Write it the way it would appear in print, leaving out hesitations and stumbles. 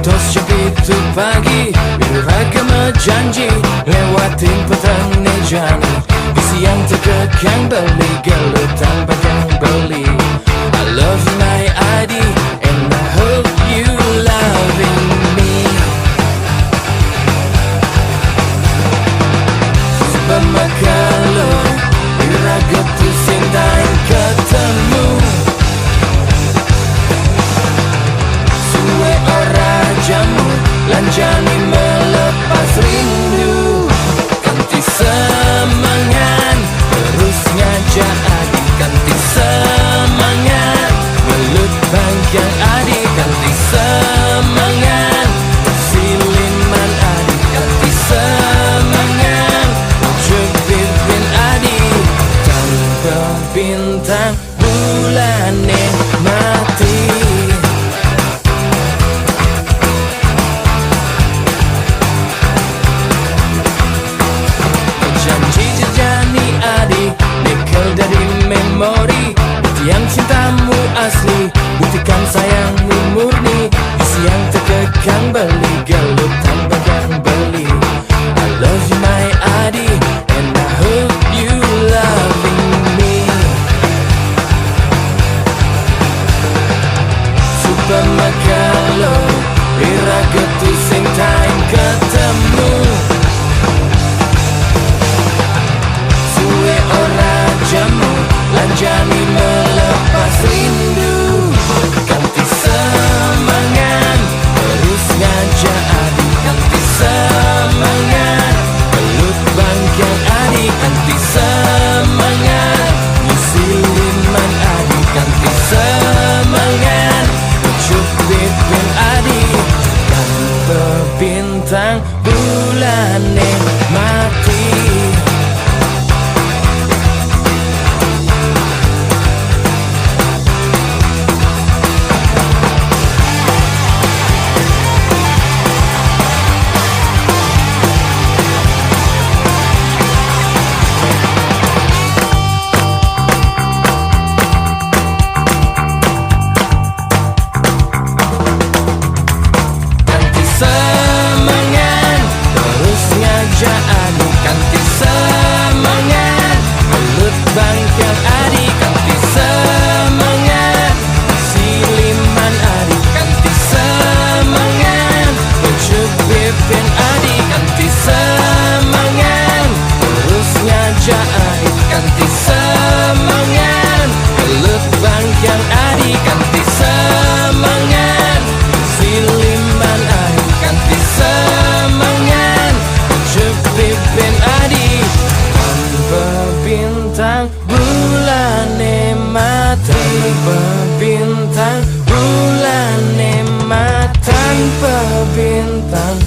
Tos jam itu pagi, iragama janji lewatin petang nejani. Di siang terkekang beli gelut tanpa yang beli. I love you my ID and I hope you loving me. Sebab kalau iraga tu sendai ketemu, suwe ora jamu lanjani melepas rindu. Ganti semangat terus ngajak adik, ganti semangat melut bangkang adik, ganti semangat siliman adik, ganti semangat ujuk pimpin adik. Tanpa bintang bulannya mati. Dari memori, buktian cintamu asli, buktikan sayangmu murni. Di siang terkekang beli gelut tanpa yang beli. I love you my Adi and I hope you loving me. Supaya kalau iraga tu sing time ketemu, jamu lanjani melepas rindu. Ganti semangat terus ngajak adik, ganti semangat pelut bangkang adik, ganti semangat musiliman adik, ganti semangat ujuk pimpin adik. Tanpa bintang bulannya mati. Ganti semangat melut bangkang adik, ganti semangat siliman adik, ganti semangat ujuk pimpin adik, ganti semangat terus ngajak adik, ganti semangat melut bangkang adik, ganti semangat siliman adik, ganti semangat ujuk pimpin adik. Tanpa bintang bulannya mati, tanpa bintang bulannya mati, tanpa bintang